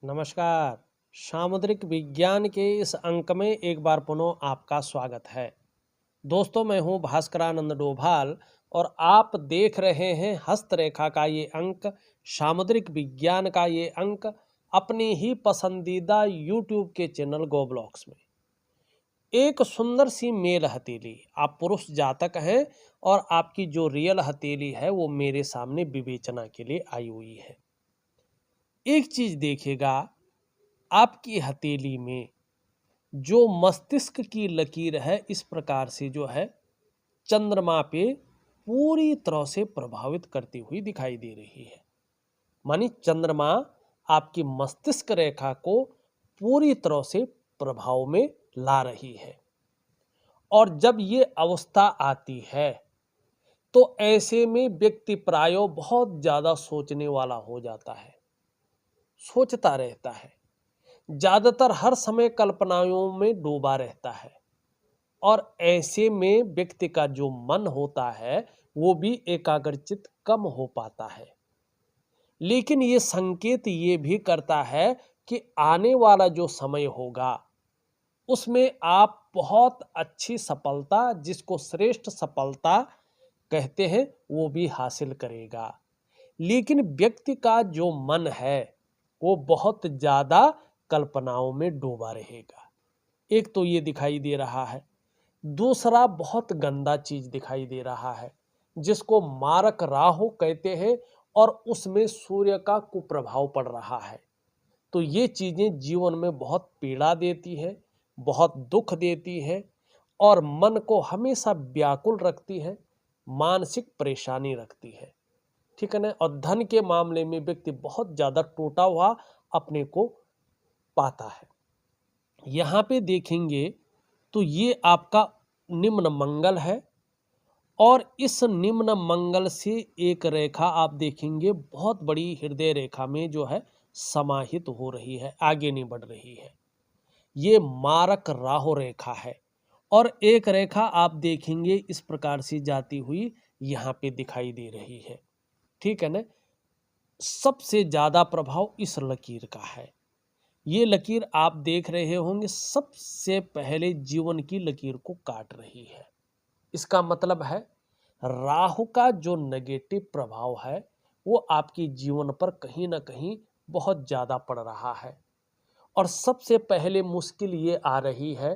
नमस्कार। सामुद्रिक विज्ञान के इस अंक में एक बार पुनः आपका स्वागत है। दोस्तों, मैं हूं भास्करानंद डोभाल और आप देख रहे हैं हस्तरेखा का ये अंक, सामुद्रिक विज्ञान का ये अंक अपनी ही पसंदीदा यूट्यूब के चैनल गो ब्लॉक्स में। एक सुंदर सी मेल हथेली, आप पुरुष जातक हैं और आपकी जो रियल हथेली है वो मेरे सामने विवेचना के लिए आई हुई है। एक चीज देखिएगा, आपकी हथेली में जो मस्तिष्क की लकीर है इस प्रकार से जो है चंद्रमा पे पूरी तरह से प्रभावित करती हुई दिखाई दे रही है। मानी चंद्रमा आपकी मस्तिष्क रेखा को पूरी तरह से प्रभाव में ला रही है। और जब ये अवस्था आती है तो ऐसे में व्यक्ति प्रायो बहुत ज्यादा सोचने वाला हो जाता है, सोचता रहता है, ज्यादातर हर समय कल्पनाओं में डूबा रहता है। और ऐसे में व्यक्ति का जो मन होता है वो भी एकाग्रचित कम हो पाता है। लेकिन ये संकेत ये भी करता है कि आने वाला जो समय होगा उसमें आप बहुत अच्छी सफलता, जिसको श्रेष्ठ सफलता कहते हैं, वो भी हासिल करेगा। लेकिन व्यक्ति का जो मन है वो बहुत ज्यादा कल्पनाओं में डूबा रहेगा। एक तो ये दिखाई दे रहा है। दूसरा बहुत गंदा चीज दिखाई दे रहा है जिसको मारक राहु कहते हैं और उसमें सूर्य का कुप्रभाव पड़ रहा है। तो ये चीजें जीवन में बहुत पीड़ा देती है, बहुत दुख देती है और मन को हमेशा व्याकुल रखती है, मानसिक परेशानी रखती है। ठीक है ना। और धन के मामले में व्यक्ति बहुत ज्यादा टूटा हुआ अपने को पाता है। यहाँ पे देखेंगे तो ये आपका निम्न मंगल है और इस निम्न मंगल से एक रेखा आप देखेंगे बहुत बड़ी हृदय रेखा में जो है समाहित हो रही है, आगे नहीं बढ़ रही है। ये मारक राहु रेखा है और एक रेखा आप देखेंगे इस प्रकार से जाती हुई यहाँ पे दिखाई दे रही है। ठीक है ना। सबसे ज्यादा प्रभाव इस लकीर का है। ये लकीर आप देख रहे होंगे सबसे पहले जीवन की लकीर को काट रही है। इसका मतलब है राहु का जो नेगेटिव प्रभाव है वो आपके जीवन पर कहीं ना कहीं बहुत ज्यादा पड़ रहा है। और सबसे पहले मुश्किल ये आ रही है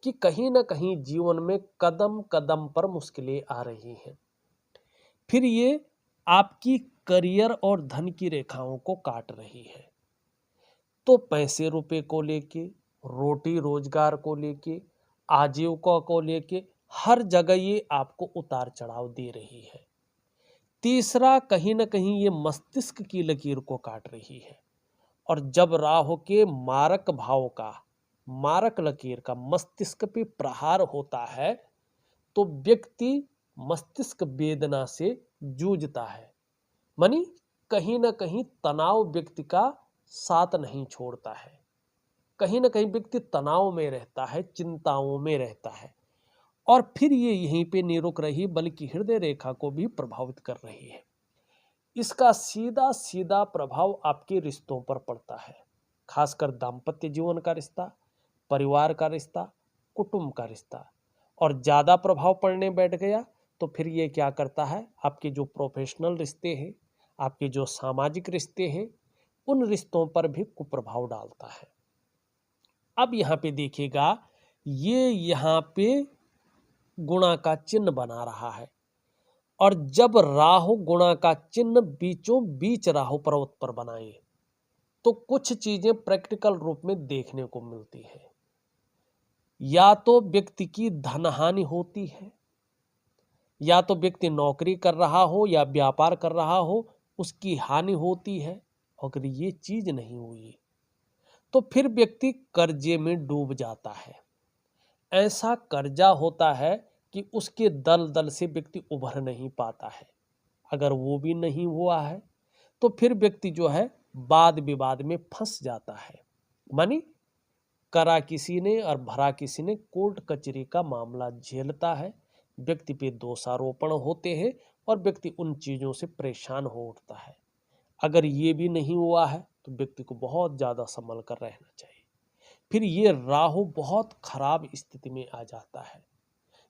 कि कहीं ना कहीं जीवन में कदम कदम पर मुश्किलें आ रही हैं। फिर ये आपकी करियर और धन की रेखाओं को काट रही है। तो पैसे रुपए को लेके, रोटी रोजगार को लेके, आजीविका को लेके हर जगह ये आपको उतार चढ़ाव दे रही है। तीसरा, कहीं ना कहीं ये मस्तिष्क की लकीर को काट रही है। और जब राहु के मारक भाव का, मारक लकीर का मस्तिष्क पे प्रहार होता है तो व्यक्ति मस्तिष्क वेदना से जूझता है। मानी कहीं ना कहीं तनाव व्यक्ति का साथ नहीं छोड़ता है। कहीं ना कहीं व्यक्ति तनाव में रहता है, चिंताओं में रहता है। और फिर ये यहीं पे नहीं रुक रही बल्कि हृदय रेखा को भी प्रभावित कर रही है। इसका सीधा सीधा प्रभाव आपके रिश्तों पर पड़ता है, खासकर दाम्पत्य जीवन का रिश्ता, परिवार का रिश्ता, कुटुंब का रिश्ता। और ज्यादा प्रभाव पड़ने बैठ गया तो फिर ये क्या करता है, आपके जो प्रोफेशनल रिश्ते हैं, आपके जो सामाजिक रिश्ते हैं, उन रिश्तों पर भी कुप्रभाव डालता है। अब यहाँ पे देखिएगा, ये यहाँ पे गुणा का चिन्ह बना रहा है। और जब राहु गुणा का चिन्ह बीचों बीच राहु पर्वत पर बनाए तो कुछ चीजें प्रैक्टिकल रूप में देखने को मिलती है। या तो व्यक्ति की धन हानि होती है, या तो व्यक्ति नौकरी कर रहा हो या व्यापार कर रहा हो, उसकी हानि होती है। अगर ये चीज नहीं हुई तो फिर व्यक्ति कर्जे में डूब जाता है। ऐसा कर्जा होता है कि उसके दल दल से व्यक्ति उभर नहीं पाता है। अगर वो भी नहीं हुआ है तो फिर व्यक्ति जो है वाद विवाद में फंस जाता है। मानी करा किसी ने और भरा किसी ने, कोर्ट कचहरी का मामला झेलता है, व्यक्ति पे दोषारोपण होते हैं और व्यक्ति उन चीजों से परेशान हो उठता है। अगर ये भी नहीं हुआ है तो व्यक्ति को बहुत ज़्यादा संभल कर रहना चाहिए। फिर ये राहु बहुत खराब स्थिति में आ जाता है।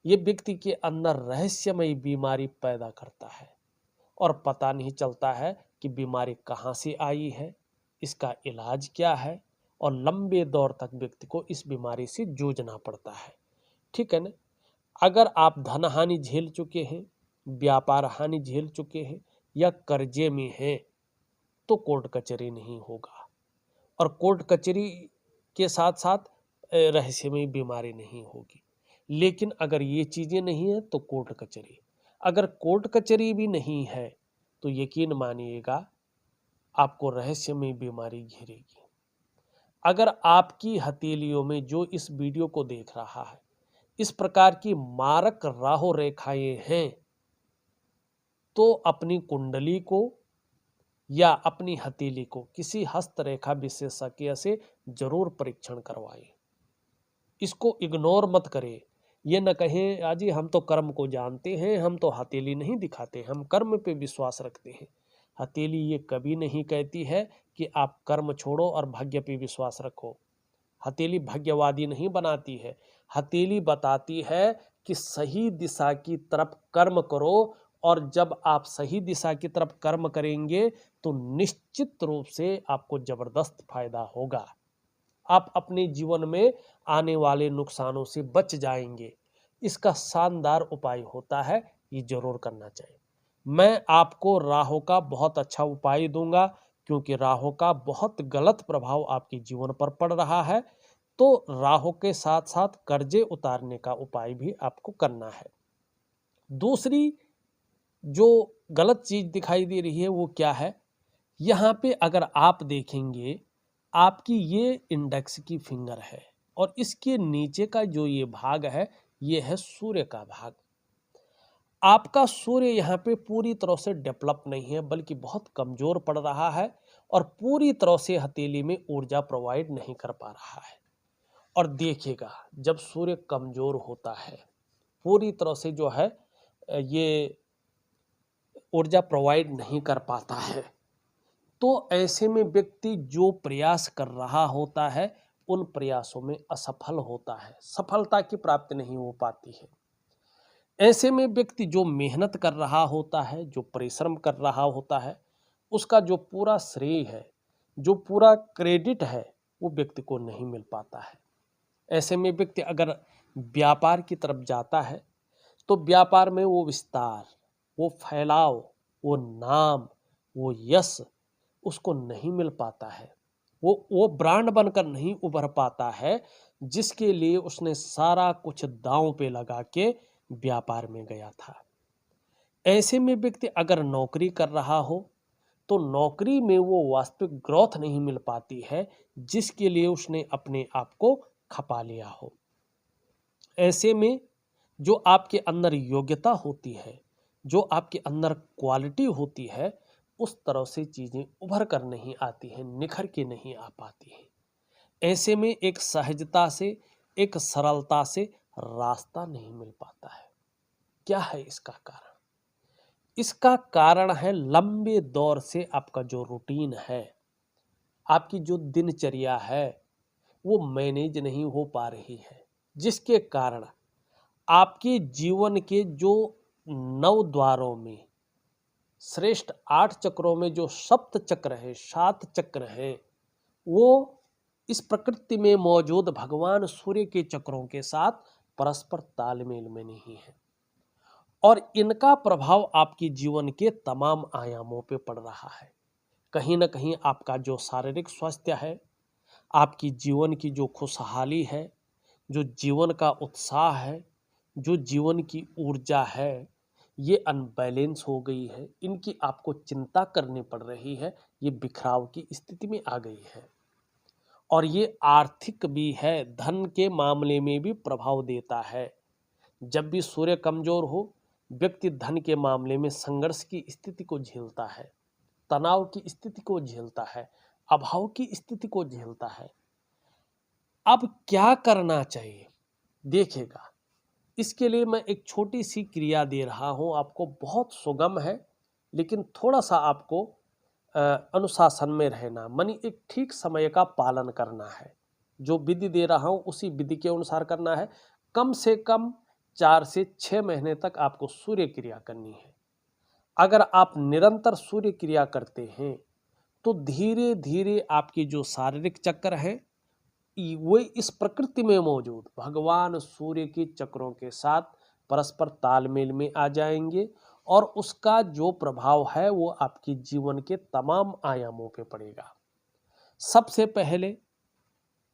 ये व्यक्ति के अंदर रहस्यमयी बीमारी पैदा करता है और पता नहीं चलता है कि बीमारी कहाँ से आई है, इसका इलाज क्या है, और लंबे दौर तक व्यक्ति को इस बीमारी से जूझना पड़ता है। ठीक है ना। अगर आप धन हानि झेल चुके हैं, व्यापार हानि झेल चुके हैं या कर्जे में हैं, तो कोर्ट कचहरी नहीं होगा। और कोर्ट कचहरी के साथ साथ रहस्यमयी बीमारी नहीं होगी। लेकिन अगर ये चीज़ें नहीं है तो कोर्ट कचहरी, अगर कोर्ट कचहरी भी नहीं है तो यकीन मानिएगा आपको रहस्यमयी बीमारी घेरेगी। अगर आपकी हथेलियों में, जो इस वीडियो को देख रहा है, इस प्रकार की मारक राहु रेखाएं हैं तो अपनी कुंडली को या अपनी हथेली को किसी हस्तरेखा विशेषज्ञ से जरूर परीक्षण करवाएं। इसको इग्नोर मत करें। ये न कहें आजी हम तो कर्म को जानते हैं, हम तो हथेली नहीं दिखाते, हम कर्म पे विश्वास रखते हैं। हथेली ये कभी नहीं कहती है कि आप कर्म छोड़ो और भाग्य पे विश्वास रखो। हथेली भाग्यवादी नहीं बनाती है। हथेली बताती है कि सही दिशा की तरफ कर्म करो, और जब आप सही दिशा की तरफ कर्म करेंगे तो निश्चित रूप से आपको जबरदस्त फायदा होगा। आप अपने जीवन में आने वाले नुकसानों से बच जाएंगे। इसका शानदार उपाय होता है, ये जरूर करना चाहिए। मैं आपको राहु का बहुत अच्छा उपाय दूंगा, क्योंकि राहु का बहुत गलत प्रभाव आपके जीवन पर पड़ रहा है। तो राहु के साथ साथ कर्जे उतारने का उपाय भी आपको करना है। दूसरी जो गलत चीज दिखाई दे रही है वो क्या है, यहाँ पे अगर आप देखेंगे, आपकी ये इंडेक्स की फिंगर है और इसके नीचे का जो ये भाग है, ये है सूर्य का भाग। आपका सूर्य यहाँ पे पूरी तरह से डेवलप नहीं है, बल्कि बहुत कमजोर पड़ रहा है और पूरी तरह से हथेली में ऊर्जा प्रोवाइड नहीं कर पा रहा है। और देखिएगा, जब सूर्य कमजोर होता है, पूरी तरह से जो है ये ऊर्जा प्रोवाइड नहीं कर पाता है, तो ऐसे में व्यक्ति जो प्रयास कर रहा होता है उन प्रयासों में असफल होता है, सफलता की प्राप्ति नहीं हो पाती है। ऐसे में व्यक्ति जो मेहनत कर रहा होता है, जो परिश्रम कर रहा होता है, उसका जो पूरा श्रेय है, जो पूरा क्रेडिट है, वो व्यक्ति को नहीं मिल पाता है। ऐसे में व्यक्ति अगर व्यापार की तरफ जाता है तो व्यापार में वो विस्तार, वो फैलाव, वो नाम, वो यश उसको नहीं मिल पाता है। वो ब्रांड बनकर नहीं उभर पाता है, जिसके लिए उसने सारा कुछ दांव पे लगा के व्यापार में गया था। ऐसे में व्यक्ति अगर नौकरी कर रहा हो तो नौकरी में वो वास्तविक ग्रोथ नहीं मिल पाती है, जिसके लिए उसने अपने आप को खपा लिया हो। ऐसे में जो आपके अंदर योग्यता होती है, जो आपके अंदर क्वालिटी होती है, उस तरह से चीज़ें उभर कर नहीं आती हैं, निखर के नहीं आ पाती हैं। ऐसे में एक सहजता से, एक सरलता से रास्ता नहीं मिल पाता है। क्या है इसका कारण? इसका कारण है लंबे दौर से आपका जो रूटीन है, आपकी जो दिनचर्या है, वो मैनेज नहीं हो पा रही है, जिसके कारण आपके जीवन के जो 9 द्वारों में, श्रेष्ठ 8 चक्रों में जो सप्त चक्र है, 7 चक्र है, वो इस प्रकृति में मौजूद भगवान सूर्य के चक्रों के साथ परस्पर तालमेल में नहीं है, और इनका प्रभाव आपके जीवन के तमाम आयामों पे पड़ रहा है। कहीं ना कहीं आपका जो शारीरिक स्वास्थ्य है, आपकी जीवन की जो खुशहाली है, जो जीवन का उत्साह है, जो जीवन की ऊर्जा है, ये अनबैलेंस हो गई है। इनकी आपको चिंता करनी पड़ रही है, ये बिखराव की स्थिति में आ गई है। और ये आर्थिक भी है, धन के मामले में भी प्रभाव देता है। जब भी सूर्य कमजोर हो, व्यक्ति धन के मामले में संघर्ष की स्थिति को झेलता है, तनाव की स्थिति को झेलता है, अभाव की स्थिति को झेलता है। अब क्या करना चाहिए? देखिएगा, इसके लिए मैं एक छोटी सी क्रिया दे रहा हूं आपको, बहुत सुगम है, लेकिन थोड़ा सा आपको अनुशासन में रहना, मानी एक ठीक समय का पालन करना है। जो विधि दे रहा हूँ उसी विधि के अनुसार करना है। कम से कम 4 से 6 महीने तक आपको सूर्य क्रिया करनी है। अगर आप निरंतर सूर्य क्रिया करते हैं तो धीरे धीरे आपकी जो शारीरिक चक्र हैं वे इस प्रकृति में मौजूद भगवान सूर्य के चक्रों के साथ परस्पर तालमेल में आ जाएंगे और उसका जो प्रभाव है वो आपके जीवन के तमाम आयामों पे पड़ेगा। सबसे पहले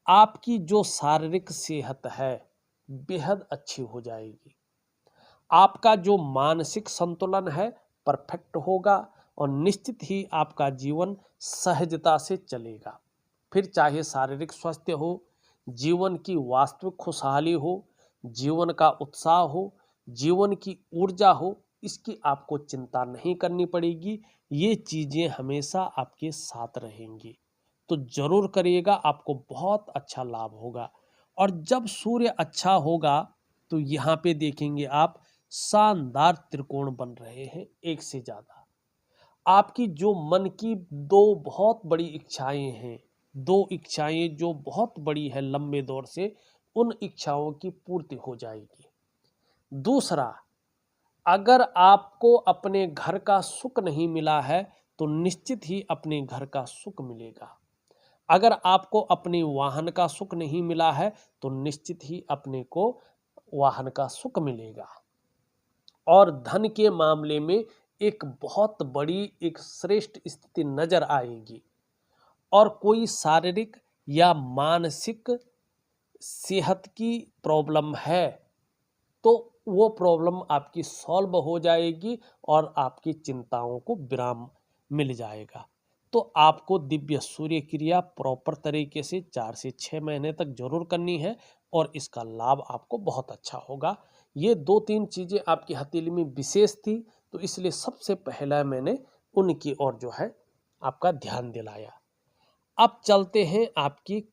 आपकी जो शारीरिक सेहत है बेहद अच्छी हो जाएगी। आपका जो मानसिक संतुलन है परफेक्ट होगा और निश्चित ही आपका जीवन सहजता से चलेगा। फिर चाहे शारीरिक स्वास्थ्य हो, जीवन की वास्तविक खुशहाली हो, जीवन का उत्साह हो, जीवन की ऊर्जा हो, इसकी आपको चिंता नहीं करनी पड़ेगी। ये चीज़ें हमेशा आपके साथ रहेंगी। तो जरूर करिएगा, आपको बहुत अच्छा लाभ होगा। और जब सूर्य अच्छा होगा तो यहाँ पे देखेंगे आप शानदार त्रिकोण बन रहे हैं एक से ज़्यादा। आपकी जो मन की दो बहुत बड़ी इच्छाएं हैं, दो इच्छाएं जो बहुत बड़ी है लंबे दौर से, उन इच्छाओं की पूर्ति हो जाएगी। दूसरा, अगर आपको अपने घर का सुख नहीं मिला है तो निश्चित ही अपने घर का सुख मिलेगा। अगर आपको अपने वाहन का सुख नहीं मिला है तो निश्चित ही अपने को वाहन का सुख मिलेगा। और धन के मामले में एक बहुत बड़ी एक श्रेष्ठ स्थिति नजर आएगी। और कोई शारीरिक या मानसिक सेहत की प्रॉब्लम है तो वो प्रॉब्लम आपकी सॉल्व हो जाएगी और आपकी चिंताओं को विराम मिल जाएगा। तो आपको दिव्य सूर्य क्रिया प्रॉपर तरीके से 4 से 6 महीने तक जरूर करनी है और इसका लाभ आपको बहुत अच्छा होगा। ये 2-3 चीज़ें आपकी हथेली में विशेष थी तो इसलिए सबसे पहला मैंने उनकी ओर जो है आपका ध्यान दिलाया। अब चलते हैं आपकी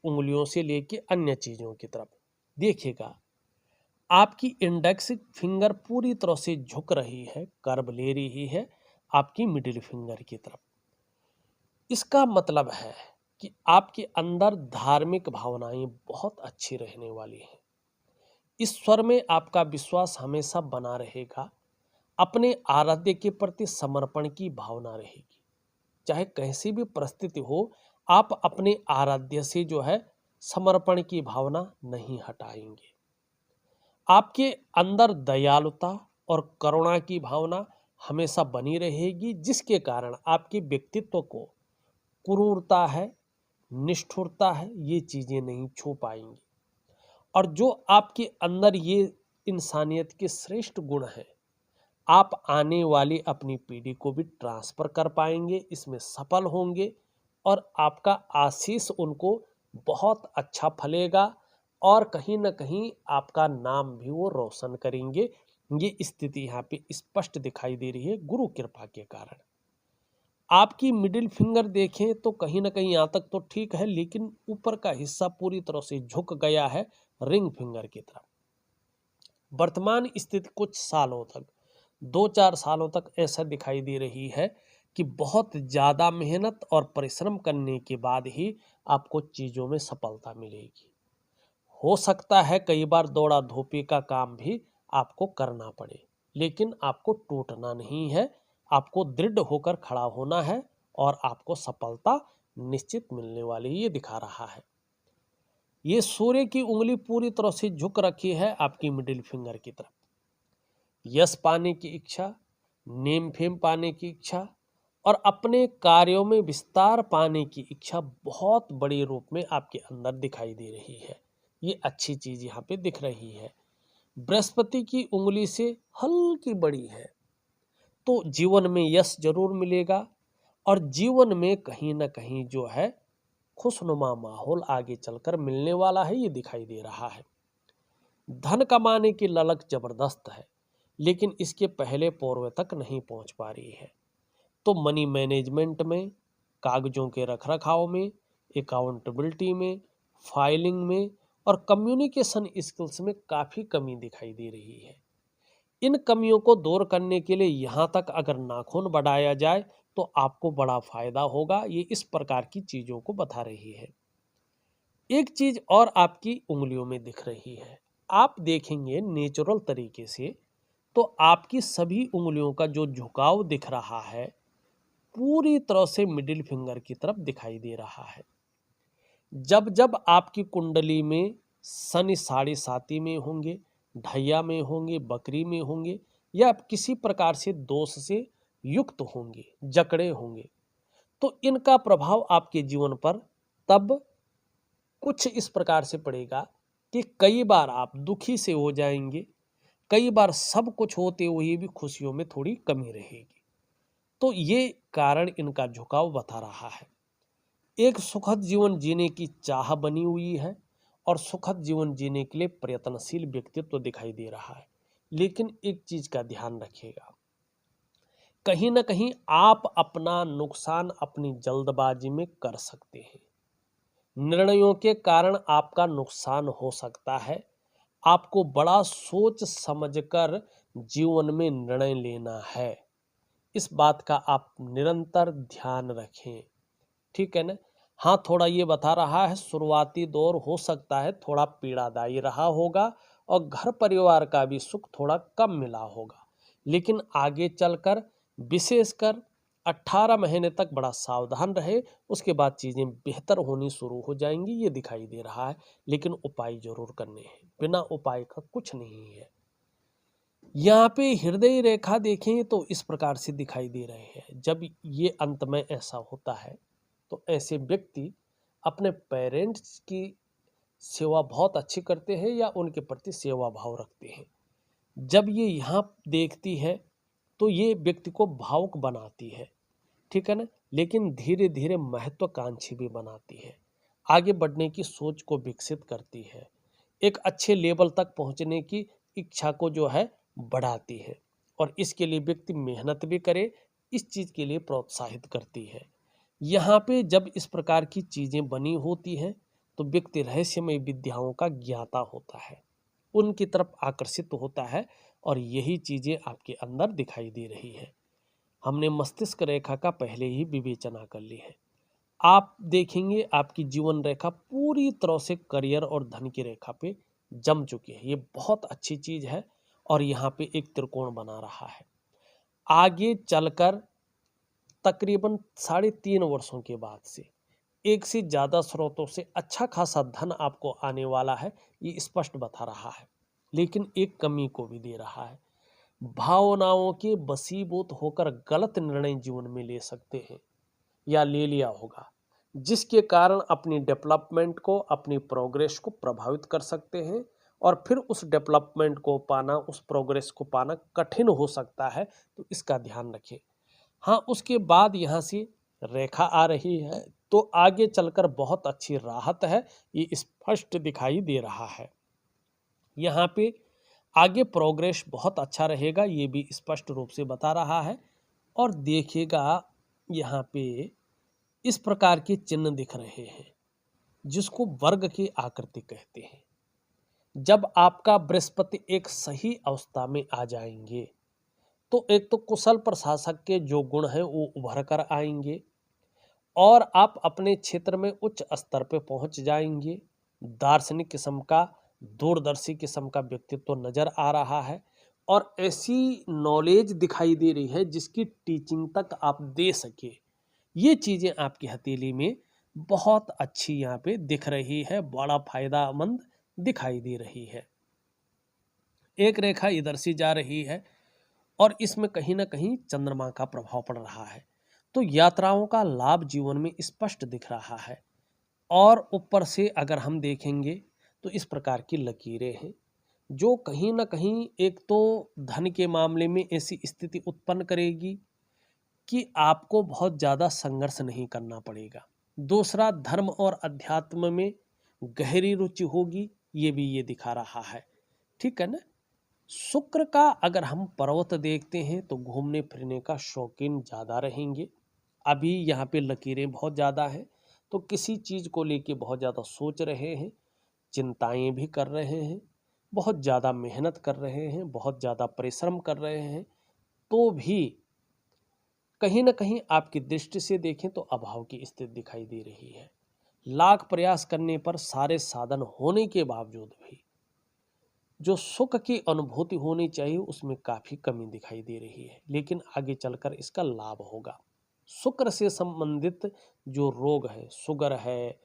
उंगलियों से लेके अन्य चीज़ों की तरफ। देखिएगा, आपकी इंडेक्स फिंगर पूरी तरह से झुक रही है, कर्व ले रही है आपकी मिडिल फिंगर की तरफ। इसका मतलब है कि आपके अंदर धार्मिक भावनाएं बहुत अच्छी रहने वाली हैं। ईश्वर में आपका विश्वास हमेशा बना रहेगा। अपने आराध्य के प्रति समर्पण की भावना रहेगी। चाहे कैसी भी परिस्थिति हो, आप अपने आराध्य से जो है समर्पण की भावना नहीं हटाएंगे। आपके अंदर दयालुता और करुणा की भावना हमेशा बनी रहेगी, जिसके कारण आपके व्यक्तित्व को क्रूरता है, निष्ठुरता है, ये चीज़ें नहीं छू पाएंगी। और जो आपके अंदर ये इंसानियत के श्रेष्ठ गुण हैं, आप आने वाली अपनी पीढ़ी को भी ट्रांसफ़र कर पाएंगे, इसमें सफल होंगे और आपका आशीष उनको बहुत अच्छा फलेगा और कहीं ना कहीं आपका नाम भी वो रोशन करेंगे। ये स्थिति यहाँ पे स्पष्ट दिखाई दे रही है गुरु कृपा के कारण। आपकी मिडिल फिंगर देखें तो कहीं ना कहीं यहाँ तक तो ठीक है, लेकिन ऊपर का हिस्सा पूरी तरह से झुक गया है रिंग फिंगर की तरफ। वर्तमान स्थिति कुछ सालों तक, 2-4 सालों तक ऐसा दिखाई दे रही है कि बहुत ज़्यादा मेहनत और परिश्रम करने के बाद ही आपको चीज़ों में सफलता मिलेगी। हो सकता है कई बार दौड़ा धोपी का काम भी आपको करना पड़े, लेकिन आपको टूटना नहीं है, आपको दृढ़ होकर खड़ा होना है और आपको सफलता निश्चित मिलने वाली ये दिखा रहा है। ये सूर्य की उंगली पूरी तरह से झुक रखी है आपकी मिडिल फिंगर की तरफ। यश पाने की इच्छा, नेम फेम पाने की इच्छा और अपने कार्यों में विस्तार पाने की इच्छा बहुत बड़े रूप में आपके अंदर दिखाई दे रही है। ये अच्छी चीज यहाँ पे दिख रही है। बृहस्पति की उंगली से हल्की बड़ी है तो जीवन में यश जरूर मिलेगा और जीवन में कहीं ना कहीं जो है खुशनुमा माहौल आगे चलकर मिलने वाला है, ये दिखाई दे रहा है। धन कमाने की ललक जबरदस्त है, लेकिन इसके पहले पूर्व तक नहीं पहुंच पा रही है। तो मनी मैनेजमेंट में, कागजों के रखरखाव में, अकाउंटेबिलिटी में, फाइलिंग में और कम्युनिकेशन स्किल्स में काफ़ी कमी दिखाई दे रही है। इन कमियों को दूर करने के लिए यहाँ तक अगर नाखून बढ़ाया जाए तो आपको बड़ा फायदा होगा। ये इस प्रकार की चीज़ों को बता रही है। एक चीज़ और आपकी उंगलियों में दिख रही है। आप देखेंगे नेचुरल तरीके से तो आपकी सभी उंगलियों का जो झुकाव दिख रहा है पूरी तरह से मिडिल फिंगर की तरफ दिखाई दे रहा है। जब जब आपकी कुंडली में शनि साढ़े साती में होंगे, ढैया में होंगे, बकरी में होंगे या किसी प्रकार से दोष से युक्त होंगे, जकड़े होंगे, तो इनका प्रभाव आपके जीवन पर तब कुछ इस प्रकार से पड़ेगा कि कई बार आप दुखी से हो जाएंगे, कई बार सब कुछ होते हुए भी खुशियों में थोड़ी कमी रहेगी। तो ये कारण इनका झुकाव बता रहा है। एक सुखद जीवन जीने की चाह बनी हुई है और सुखद जीवन जीने के लिए प्रयत्नशील व्यक्तित्व दिखाई दे रहा है। लेकिन एक चीज का ध्यान रखिएगा, कहीं ना कहीं आप अपना नुकसान अपनी जल्दबाजी में कर सकते हैं। निर्णयों के कारण आपका नुकसान हो सकता है। आपको बड़ा सोच समझकर जीवन में निर्णय लेना है। इस बात का आप निरंतर ध्यान रखें, ठीक है ना। हाँ, थोड़ा ये बता रहा है शुरुआती दौर हो सकता है थोड़ा पीड़ादायी रहा होगा और घर परिवार का भी सुख थोड़ा कम मिला होगा, लेकिन आगे चलकर विशेषकर 18 महीने तक बड़ा सावधान रहे, उसके बाद चीज़ें बेहतर होनी शुरू हो जाएंगी, ये दिखाई दे रहा है। लेकिन उपाय जरूर करने हैं, बिना उपाय का कुछ नहीं है। यहाँ पे हृदय रेखा देखें तो इस प्रकार से दिखाई दे रहे हैं। जब ये अंत में ऐसा होता है तो ऐसे व्यक्ति अपने पेरेंट्स की सेवा बहुत अच्छी करते हैं या उनके प्रति सेवा भाव रखते हैं। जब ये यहाँ देखती है तो ये व्यक्ति को भावुक बनाती है, ठीक है ना, लेकिन धीरे धीरे महत्वाकांक्षी भी बनाती है, आगे बढ़ने की सोच को विकसित करती है, एक अच्छे लेवल तक पहुंचने की इच्छा को जो है बढ़ाती है और इसके लिए व्यक्ति मेहनत भी करे, इस चीज़ के लिए प्रोत्साहित करती है। यहाँ पे जब इस प्रकार की चीज़ें बनी होती हैं तो व्यक्ति रहस्यमय विद्याओं का ज्ञाता होता है, उनकी तरफ आकर्षित होता है और यही चीज़ें आपके अंदर दिखाई दे रही है। हमने मस्तिष्क रेखा का पहले ही विवेचना कर ली है। आप देखेंगे आपकी जीवन रेखा पूरी तरह से करियर और धन की रेखा पे जम चुकी है। ये बहुत अच्छी चीज़ है और यहाँ पे एक त्रिकोण बना रहा है। आगे चलकर तकरीबन 3.5 वर्षों के बाद से एक से ज़्यादा स्रोतों से अच्छा खासा धन आपको आने वाला है, ये स्पष्ट बता रहा है। लेकिन एक कमी को भी दे रहा है, भावनाओं के वशीभूत होकर गलत निर्णय जीवन में ले सकते हैं या ले लिया होगा, जिसके कारण अपनी डेवलपमेंट को, अपनी प्रोग्रेस को प्रभावित कर सकते हैं और फिर उस डेवलपमेंट को पाना, उस प्रोग्रेस को पाना कठिन हो सकता है। तो इसका ध्यान रखें। हाँ, उसके बाद यहाँ से रेखा आ रही है तो आगे चलकर बहुत अच्छी राहत है, ये स्पष्ट दिखाई दे रहा है। यहाँ पे आगे प्रोग्रेस बहुत अच्छा रहेगा, ये भी स्पष्ट रूप से बता रहा है। और देखिएगा यहाँ पे इस प्रकार के चिन्ह दिख रहे हैं जिसको वर्ग की आकृति कहते हैं। जब आपका बृहस्पति एक सही अवस्था में आ जाएंगे तो एक तो कुशल प्रशासक के जो गुण हैं वो उभर कर आएंगे और आप अपने क्षेत्र में उच्च स्तर पे पहुंच जाएंगे। दार्शनिक किस्म का, दूरदर्शी किस्म का व्यक्तित्व नजर आ रहा है और ऐसी नॉलेज दिखाई दे रही है जिसकी टीचिंग तक आप दे सके। ये चीज़ें आपकी हथेली में बहुत अच्छी यहाँ पे दिख रही है, बड़ा फायदामंद दिखाई दे रही है। एक रेखा इधर से जा रही है और इसमें कहीं ना कहीं चंद्रमा का प्रभाव पड़ रहा है, तो यात्राओं का लाभ जीवन में स्पष्ट दिख रहा है। और ऊपर से अगर हम देखेंगे तो इस प्रकार की लकीरें हैं जो कहीं ना कहीं एक तो धन के मामले में ऐसी स्थिति उत्पन्न करेगी कि आपको बहुत ज़्यादा संघर्ष नहीं करना पड़ेगा। दूसरा, धर्म और अध्यात्म में गहरी रुचि होगी, ये भी ये दिखा रहा है, ठीक है ना। शुक्र का अगर हम पर्वत देखते हैं तो घूमने फिरने का शौकीन ज़्यादा रहेंगे। अभी यहाँ पे लकीरें बहुत ज़्यादा हैं तो किसी चीज़ को लेके बहुत ज़्यादा सोच रहे हैं, चिंताएं भी कर रहे हैं, बहुत ज़्यादा मेहनत कर रहे हैं, बहुत ज़्यादा परिश्रम कर रहे हैं, तो भी कहीं ना कहीं आपकी दृष्टि से देखें तो अभाव की स्थिति दिखाई दे रही है। लाख प्रयास करने पर सारे साधन होने के बावजूद भी जो सुख की अनुभूति होनी चाहिए उसमें काफी कमी दिखाई दे रही है, लेकिन आगे चलकर इसका लाभ होगा। शुक्र से संबंधित जो रोग है, शुगर है,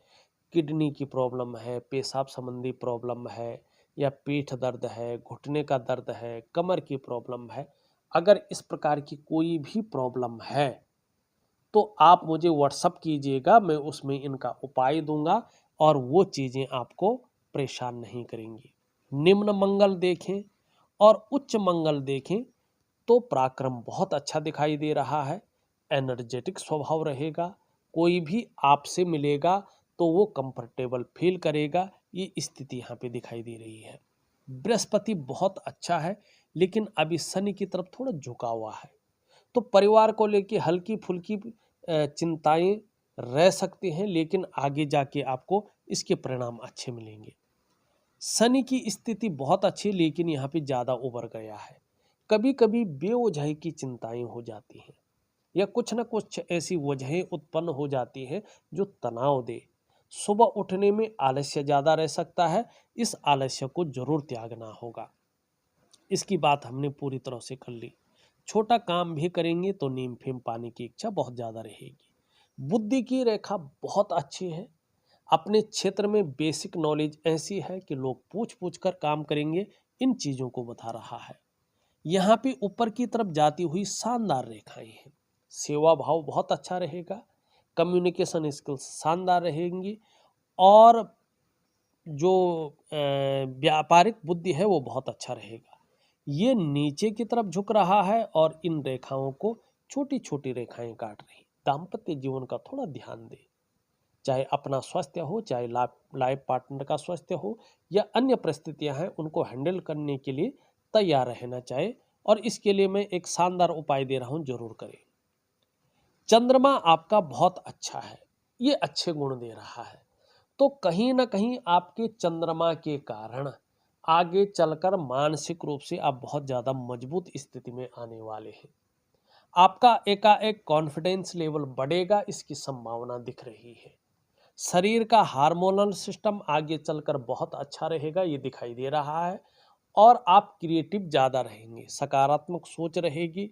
किडनी की प्रॉब्लम है, पेशाब संबंधी प्रॉब्लम है, या पीठ दर्द है, घुटने का दर्द है, कमर की प्रॉब्लम है, अगर इस प्रकार की कोई भी प्रॉब्लम है तो आप मुझे व्हाट्सअप कीजिएगा, मैं उसमें इनका उपाय दूंगा और वो चीज़ें आपको परेशान नहीं करेंगी। निम्न मंगल देखें और उच्च मंगल देखें तो पराक्रम बहुत अच्छा दिखाई दे रहा है, एनर्जेटिक स्वभाव रहेगा, कोई भी आपसे मिलेगा तो वो कंफर्टेबल फील करेगा, ये स्थिति यहाँ पे दिखाई दे रही है। बृहस्पति बहुत अच्छा है, लेकिन अभी शनि की तरफ थोड़ा झुका हुआ है, तो परिवार को लेके हल्की फुल्की चिंताएं रह सकती हैं, लेकिन आगे जाके आपको इसके परिणाम अच्छे मिलेंगे। शनि की स्थिति बहुत अच्छी, लेकिन यहाँ पे ज़्यादा उभर गया है। कभी कभी बेवजह की चिंताएं हो जाती हैं, या कुछ न कुछ ऐसी वजहें उत्पन्न हो जाती हैं जो तनाव दे। सुबह उठने में आलस्य ज़्यादा रह सकता है, इस आलस्य को जरूर त्यागना होगा। इसकी बात हमने पूरी तरह से कर ली। छोटा काम भी करेंगे तो नीम फेम पाने की इच्छा बहुत ज़्यादा रहेगी। बुद्धि की रेखा बहुत अच्छी है, अपने क्षेत्र में बेसिक नॉलेज ऐसी है कि लोग पूछ पूछ कर काम करेंगे, इन चीज़ों को बता रहा है। यहाँ पे ऊपर की तरफ जाती हुई शानदार रेखाएं हैं। सेवा भाव बहुत अच्छा रहेगा, कम्युनिकेशन स्किल्स शानदार रहेंगी, और जो व्यापारिक बुद्धि है वो बहुत अच्छा रहेगा। ये नीचे की तरफ झुक रहा है और इन रेखाओं को छोटी छोटी रेखाएं काट रही। दाम्पत्य जीवन का थोड़ा ध्यान दें, चाहे अपना स्वास्थ्य हो, चाहे लाइफ पार्टनर का स्वास्थ्य हो, या अन्य परिस्थितियां हैं उनको हैंडल करने के लिए तैयार रहना चाहिए, और इसके लिए मैं एक शानदार उपाय दे रहा हूं, जरूर करें। चंद्रमा आपका बहुत अच्छा है, ये अच्छे गुण दे रहा है, तो कहीं ना कहीं आपके चंद्रमा के कारण आगे चलकर मानसिक रूप से आप बहुत ज़्यादा मजबूत स्थिति में आने वाले हैं। आपका एकाएक कॉन्फिडेंस लेवल बढ़ेगा, इसकी संभावना दिख रही है। शरीर का हार्मोनल सिस्टम आगे चलकर बहुत अच्छा रहेगा, ये दिखाई दे रहा है, और आप क्रिएटिव ज़्यादा रहेंगे, सकारात्मक सोच रहेगी,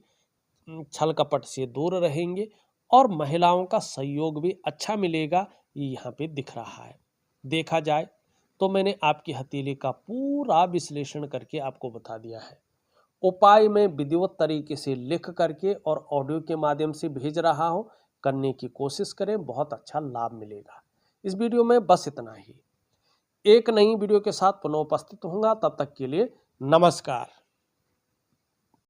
छल कपट से दूर रहेंगे, और महिलाओं का सहयोग भी अच्छा मिलेगा, ये यहाँ पे दिख रहा है। देखा जाए तो मैंने आपकी हथेली का पूरा विश्लेषण करके आपको बता दिया है। उपाय मैं विधिवत तरीके से लिख करके और ऑडियो के माध्यम से भेज रहा हूँ, करने की कोशिश करें, बहुत अच्छा लाभ मिलेगा। इस वीडियो में बस इतना ही। एक नई वीडियो के साथ पुनः उपस्थित होऊंगा, तब तक के लिए नमस्कार।